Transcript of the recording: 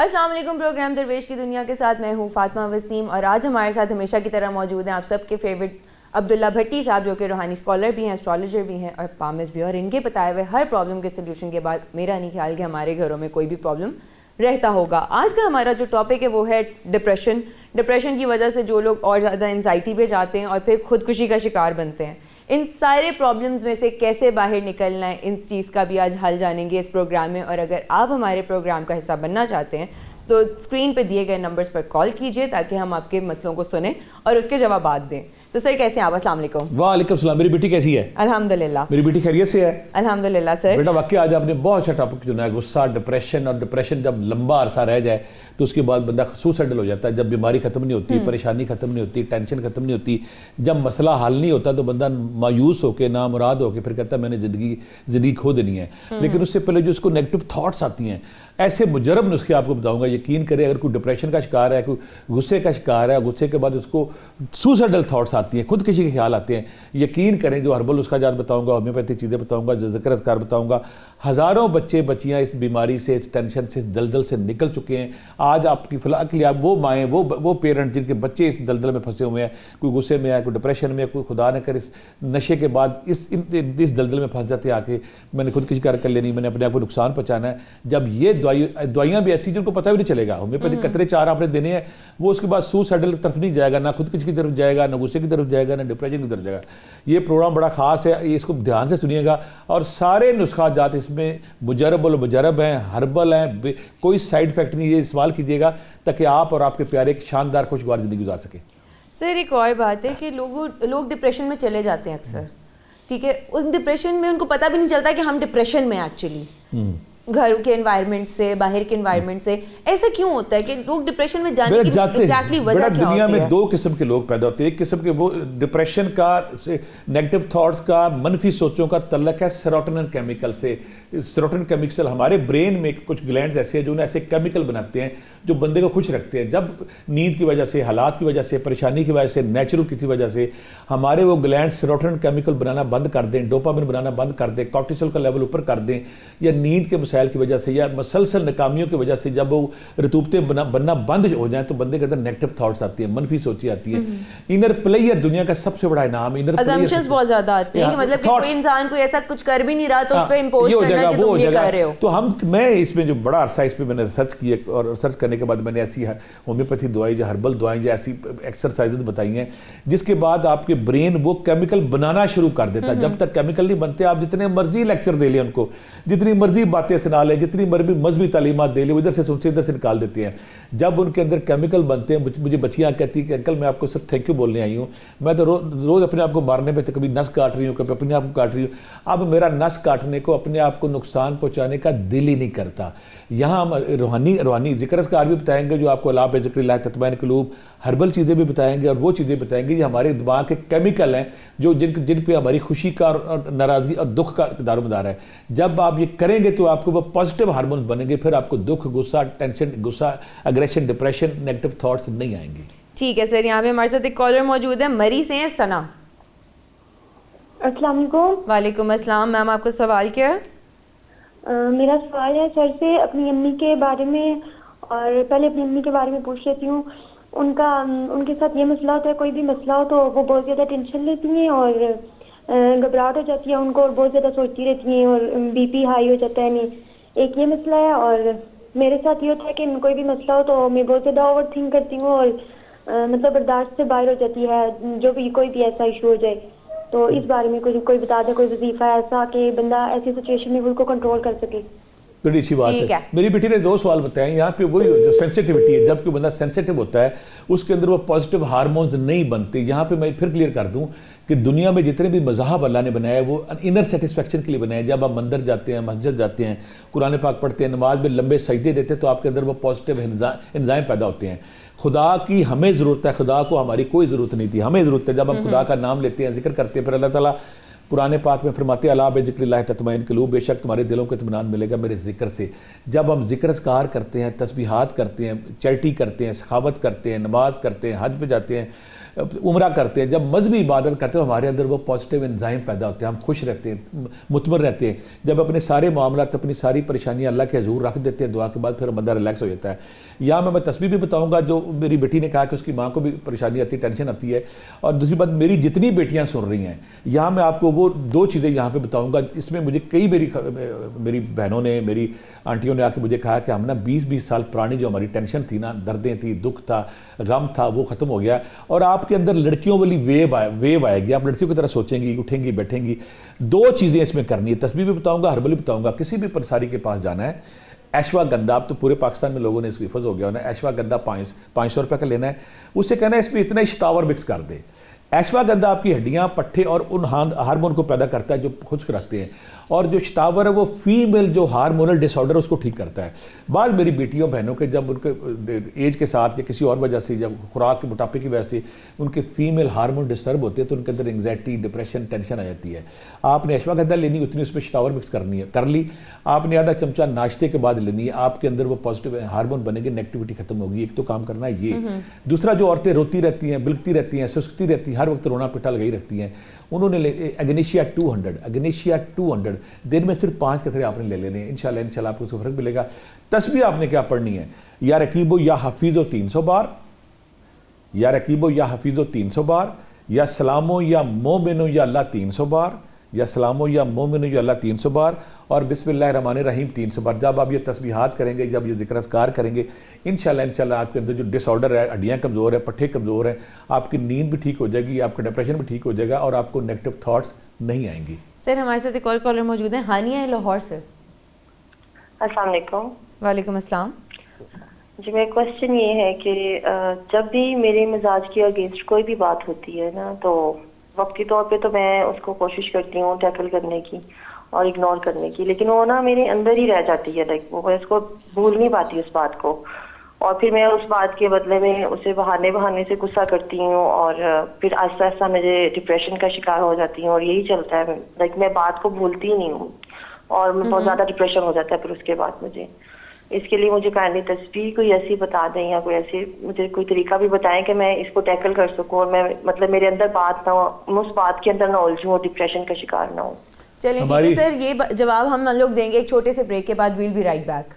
السلام علیکم، پروگرام درویش کی دنیا کے ساتھ میں ہوں فاطمہ وسیم، اور آج ہمارے ساتھ ہمیشہ کی طرح موجود ہیں آپ سب کے فیوریٹ عبداللہ بھٹی صاحب، جو کہ روحانی اسکالر بھی ہیں، اسٹرالوجر بھی ہیں اور پامس بھی، اور ان کے بتائے ہوئے ہر پرابلم کے سلیوشن کے بعد میرا نہیں خیال کہ ہمارے گھروں میں کوئی بھی پرابلم رہتا ہوگا۔ آج کا ہمارا جو ٹاپک ہے وہ ہے ڈپریشن کی وجہ سے جو لوگ اور زیادہ انزائٹی پہ جاتے ہیں اور پھر خودکشی کا شکار بنتے ہیں، ان سارے پرابلمز میں سے کیسے باہر نکلنا ہے، ان چیز کا بھی آج حل جانیں گے اس پروگرام میں۔ اور اگر آپ ہمارے پروگرام کا حصہ بننا چاہتے ہیں تو اسکرین پہ دیے گئے نمبرز پر کال کیجئے تاکہ ہم آپ کے مسئلوں کو سنیں اور اس کے جوابات دیں۔ تو سر کیسے ہیں آپ؟ السلام علیکم۔ وعلیکم السلام۔ میری بیٹی کیسی ہے؟ الحمدللہ میری بیٹی خیریت سے ہے؟ الحمدللہ سر۔ بیٹا واقعی آج آپ نے بہت اچھا ٹاپک چنا ہے، غصہ، ڈپریشن، اور ڈپریشن جب لمبا عرصہ رہ جائے تو اس کے بعد بندہ سوسائڈل ہو جاتا ہے۔ جب بیماری ختم نہیں ہوتی، پریشانی ختم نہیں ہوتی، ٹینشن ختم نہیں ہوتی، جب مسئلہ حل نہیں ہوتا تو بندہ مایوس ہو کے، نامراد ہو کے پھر کہتا ہے میں نے زندگی کھو دینی ہے۔ لیکن اس سے پہلے جو اس کو نیگیٹو تھاٹس آتی ہیں، ایسے مجرب نسخے آپ کو بتاؤں گا، یقین کریں اگر کوئی ڈپریشن کا شکار ہے، کوئی غصے کا شکار ہے، غصے کے بعد اس کو سوسائڈل تھاٹس آتی ہیں، خودکشی کے خیال آتے ہیں، یقین کریں جو ہربل نسخہ جات بتاؤں گا، ہومیوپیتھی چیزیں بتاؤں گا، ذکر اذکار بتاؤں گا، ہزاروں بچے بچیاں اس بیماری سے، اس ٹینشن سے، اس دلدل سے نکل چکے ہیں۔ آج آپ کی فلاح کے لیے آپ وہ مائیں، وہ پیرنٹ جن کے بچے اس دلدل میں پھنسے ہوئے ہیں، کوئی غصے میں ہے، کوئی ڈپریشن میں ہے، کوئی خدا نہ کرے اس نشے کے بعد اس دلدل میں پھنس جاتے ہیں، آ کے میں نے خودکشی کر لینی، میں نے اپنے آپ کو نقصان پہنچانا ہے۔ جب یہ دوائیاں بھی ایسی جن کو پتہ بھی نہیں چلے گا، ہومیوپیتھی قطرے 4 آپ نے دینے ہیں، وہ اس کے بعد سوسائڈل طرف نہیں جائے گا، نہ خودکشی کی طرف جائے گا، نہ غصے کی طرف جائے گا، نہ ڈپریشن کی طرف جائے گا۔ یہ پروگرام بڑا خاص ہے، اس کو دھیان سے سنیے گا، اور سارے نسخہ جات اس میں مجرب ہیں، ہربل ہیں، کوئی سائیڈ افیکٹ نہیں، یہ استعمال کیجیے گا تاکہ آپ اور آپ کے پیارے ایک شاندار خوشگوار زندگی گزار سکیں۔ سر ایک اور بات ہے کہ لوگ ڈپریشن میں چلے جاتے ہیں اکثر، ٹھیک ہے، اس ڈپریشن میں ان کو پتہ بھی نہیں چلتا کہ ہم ڈپریشن میں ایکچولی، گھر کے انوائرمنٹ سے، باہر کے انوائرمنٹ سے، ایسا کیوں ہوتا ہے کہ لوگ ڈپریشن میں جانے کی ایگزیکٹلی وجہ کیا ہوتی ہے؟ دنیا میں 2 قسم کے لوگ پیدا ہوتے ہیں۔ ایک قسم کے وہ ڈپریشن کا، نیگیٹو تھاٹس کا، منفی سوچوں کا تعلق ہے سیروٹونن کیمیکل سے۔ سیروٹونن کیمیکل ہمارے برین میں کچھ گلینڈز ایسے ہیں جو انہیں ایسے کیمیکل بناتے ہیں جو بندے کو خوش رکھتے ہیں۔ جب نیند کی وجہ سے، حالات کی وجہ سے، پریشانی کی وجہ سے، نیچرل کسی وجہ سے ہمارے وہ گلینڈ سیروٹونن کیمیکل بنانا بند کر دیں، ڈوپامن بنانا بند کر دیں، کورٹیسول کا لیول اوپر کر دیں، یا نیند کے مسائل کی وجہ سے، یا مسلسل ناکامیوں کی وجہ سے جب وہ رطوبتیں بننا بند ہو جائیں تو بندے کے اندر نیگیٹو تھاٹس آتی ہیں، منفی سوچیں آتی ہیں۔ انر پلیئر دنیا کا سب سے بڑا انعام، انر پلیئر assumptions بہت زیادہ آتے ہیں کہ مطلب کہ کوئی انسان کوئی ایسا کچھ کر بھی نہیں رہا تو اس پہ امپوز کرنا کہ تم یہ کر رہے ہو۔ تو میں اس میں جو بڑا عرصہ اس پہ میں نے ریسرچ کی، اور ریسرچ کرنے کے بعد میں نے ایسی ہومیوپیتھی دوائی، جو ہربل دوائیں، جو ایسی ایکسرسائزز بتائی ہیں جس کے بعد آپ کے برین وہ کیمیکل بنانا شروع کر دیتا ہے۔ جب تک کیمیکل نہیں بنتے آپ جتنے مرضی لیکچر دے لیں ان کو، جتنی مرضی باتیں سنا لیں، جتنی مرضی مذہبی تعلیمات دے لیں، ادھر سے سنتے ادھر سے نکال دیتے ہیں۔ جب ان کے اندر کیمیکل بنتے ہیں، مجھے بچیاں کہتی ہیں کہ انکل میں آپ کو صرف تھینک یو بولنے آئی ہوں، میں تو روز اپنے آپ کو مارنے پہ کبھی نس کاٹ رہی ہوں، کبھی اپنے آپ کو کاٹ رہی ہوں، اب میرا نس کاٹنے کو، اپنے آپ کو نقصان پہنچانے کا دل ہی نہیں کرتا۔ یہاں ہم روحانی ذکر اذکار بھی بتائیں گے جو آپ کو الا بذکر اللہ تطمئن القلوب، ہربل چیزیں بھی بتائیں گے، اور وہ چیزیں بتائیں گے جو ہمارے دماغ کے کیمیکل ہیں جو جن پہ ہماری خوشی کا اور ناراضگی اور دکھ کا دار و مدار ہے۔ جب آپ یہ کریں گے تو آپ کو وہ پازیٹیو ہارمونز بنیں گے، پھر آپ کو دکھ، غصہ، tension, aggression, depression, negative thoughts نہیں آئیں گے۔ ٹھیک ہے سر، یہاں پہ ہمارے ساتھ ایک کالر موجود ہے، مری سے ہیں ثنا۔ السلام علیکم۔ وعلیکم السلام میم، آپ کا سوال کیا ہے؟ میرا سوال ہے سر سے اپنی امی کے بارے میں، اور پہلے اپنی امی کے بارے میں پوچھ لیتی ہوں۔ ان کے ساتھ یہ مسئلہ ہوتا ہے، کوئی بھی مسئلہ ہو تو وہ بہت زیادہ ٹینشن لیتی ہیں اور گھبراہٹ ہو جاتی ہے ان کو، اور بہت زیادہ سوچتی رہتی ہیں اور بی پی ہائی ہو جاتا ہے۔ نہیں، ایک یہ مسئلہ ہے، اور میرے ساتھ یہ ہوتا ہے کہ کوئی بھی مسئلہ ہو تو میں بہت زیادہ اوور تھنک کرتی ہوں اور مطلب برداشت سے باہر ہو جاتی ہے جو بھی کوئی بھی ایسا ایشو ہو جائے۔ تو اس بارے میں کوئی بتا دے، کوئی وظیفہ ایسا کہ بندہ ایسی سچویشن میں خود کو کنٹرول کر سکے۔ بڑی اچھی بات ہے۔ میری بیٹی نے 2 سوال بتائے ہیں یہاں پہ، وہی جو سینسٹیوٹی ہے، جب کوئی بندہ سینسٹیو ہوتا ہے اس کے اندر وہ پازیٹیو ہارمونز نہیں بنتے۔ یہاں پہ میں پھر کلیئر کر دوں کہ دنیا میں جتنے بھی مذاہب اللہ نے بنایا ہے وہ انر سیٹسفیکشن کے لیے بنایا ہے۔ جب آپ مندر جاتے ہیں، مسجد جاتے ہیں، قرآن پاک پڑھتے ہیں، نماز میں لمبے سجدے دیتے ہیں تو آپ کے اندر وہ پازیٹیو انزائم پیدا ہوتے ہیں۔ خدا کی ہمیں ضرورت ہے، خدا کو ہماری کوئی ضرورت نہیں تھی، ہمیں ضرورت ہے۔ جب ہم خدا کا نام لیتے ہیں، ذکر کرتے ہیں، پھر اللہ تعالیٰ قرآن پاک میں فرماتے ہیں الا بذکر اللہ تطمئن القلوب، بے شک تمہارے دلوں کو اطمینان ملے گا میرے ذکر سے۔ جب ہم ذکر اذکار کرتے ہیں، تسبیحات کرتے ہیں، چیریٹی کرتے ہیں، سخاوت کرتے ہیں، نماز کرتے ہیں، حج پہ جاتے ہیں، عمرہ کرتے ہیں, جب مذہبی عبادت کرتے ہیں ہمارے اندر وہ پازیٹیو انزائم پیدا ہوتے ہیں, ہم خوش رہتے ہیں, مطمئن رہتے ہیں. جب اپنے سارے معاملات, اپنی ساری پریشانیاں اللہ کے حضور رکھ دیتے ہیں دعا کے بعد, پھر بندہ ریلیکس ہو جاتا ہے. یہاں میں تسبیح بھی بتاؤں گا, جو میری بیٹی نے کہا کہ اس کی ماں کو بھی پریشانی آتی ہے, ٹینشن آتی ہے, اور دوسری بات میری جتنی بیٹیاں سن رہی ہیں یہاں میں آپ کو وہ 2 چیزیں یہاں پہ بتاؤں گا. اس میں مجھے کئی میری بہنوں نے, میری آنٹیوں نے آ کے مجھے کہا کہ ہم نا 20 سال پرانی جو ہماری ٹینشن تھی نا, دردیں تھی, دکھ تھا, غم تھا, وہ ختم ہو گیا, اور آپ کے اندر لڑکیوں والی ویو آئے گی, آپ لڑکیوں کی طرح سوچیں گی, اٹھیں گی, بیٹھیں گی. 2 چیزیں اس میں کرنی ہے, تسبیح بھی بتاؤں گا, ہربل بھی بتاؤں گا. کسی بھی پنساری کے پاس جانا ہے, ایشوا گندا, اب تو پورے پاکستان میں لوگوں نے اس کو حفظ ہو گیا ہونا, ایشوا گندا 500 روپے کا لینا ہے. اس سے کہنا ہے اس میں اتنا اشتاور مکس کر دے. ایشوا گندا آپ کی ہڈیاں, پٹھے اور ان ہارمون کو پیدا کرتا ہے جو خشک رکھتے ہیں, اور جو شتاور ہے وہ فیمیل جو ہارمونل ڈس آرڈر اس کو ٹھیک کرتا ہے. بعض میری بیٹیوں بہنوں کے جب ان کے ایج کے ساتھ یا کسی اور وجہ سے, جب خوراک کے موٹاپے کی وجہ سے ان کے فیمیل ہارمون ڈسٹرب ہوتے ہیں تو ان کے اندر انگزائٹی, ڈپریشن, ٹینشن آ جاتی ہے. آپ نے ایشوا گندا لینی, اتنی اس میں شتاور مکس کرنی ہے, کر لی. آپ نے آدھا چمچہ ناشتے کے بعد لینی ہے, آپ کے اندر وہ پازیٹیو ہارمون بنے گے, نیگیٹیوٹی ختم ہوگی. ایک تو کام کرنا ہے یہ. دوسرا, جو عورتیں روتی رہتی ہیں, بلکتی رہتی ہیں, سسکتی رہتی ہیں, ہر وقت رونا پٹا لگائی رکھتی ہیں, انہوں نے اگنیشیا 200 دن میں صرف 5 قطرے آپ نے لے لینے ہیں. انشاءاللہ آپ کو اس کو فرق ملے گا. تسبیح آپ نے کیا پڑھنی ہے, یا رقیبو یا حفیظو 300 بار, یا رقیبو یا حفیظو 300 بار, یا سلامو یا مومنو یا اللہ 300 بار, یا سلامو یا مومنو یا اللہ 300 بار, اور بسم اللہ الرحمن الرحیم 300 بار. جب آپ یہ تسبیحات کریں گے, جب یہ ذکر اذکار کریں گے, انشاءاللہ آپ کے اندر جو ڈس آرڈر ہے, ہڈیاں کمزور ہیں, پٹھے کمزور ہیں, آپ کی نیند بھی ٹھیک ہو جائے گی, آپ کا ڈپریشن بھی ٹھیک ہو جائے گا, اور آپ کو نیگیٹو تھاٹس نہیں آئیں گی. سر ہمارے ساتھ ایک اور کالر موجود ہیں, ہانیہ لاہور سے. السلام علیکم. وعلیکم السلام. جی میرا کوشچن یہ ہے کہ جب بھی میرے مزاج کے اگینسٹ کوئی بھی بات ہوتی ہے نا, تو وقتی طور پہ تو میں اس کو کوشش کرتی ہوں ٹیکل کرنے کی اور اگنور کرنے کی, لیکن وہ نا میرے اندر ہی رہ جاتی ہے. لائک وہ میں اس کو بھول نہیں پاتی اس بات کو, اور پھر میں اس بات کے بدلے میں اسے بہانے سے غصہ کرتی ہوں, اور پھر آہستہ آہستہ مجھے ڈپریشن کا شکار ہو جاتی ہوں, اور یہی چلتا ہے. لائک میں بات کو بھولتی ہی نہیں ہوں, اور بہت زیادہ ڈپریشن ہو جاتا ہے پھر اس کے بعد مجھے. اس کے لیے مجھے کائنڈلی تصویر کوئی ایسی بتا دیں, یا کوئی ایسی مجھے کوئی طریقہ بھی بتائیں کہ میں اس کو ٹیکل کر سکوں, اور میں مطلب میرے اندر بات نہ ہو, میں اس بات کے اندر نہ الجھوں اور ڈپریشن کا شکار نہ ہوں. چلیں ٹھیک ہے سر, یہ جواب ہم لوگ دیں گے ایک چھوٹے سے بریک کے بعد. We'll be right back.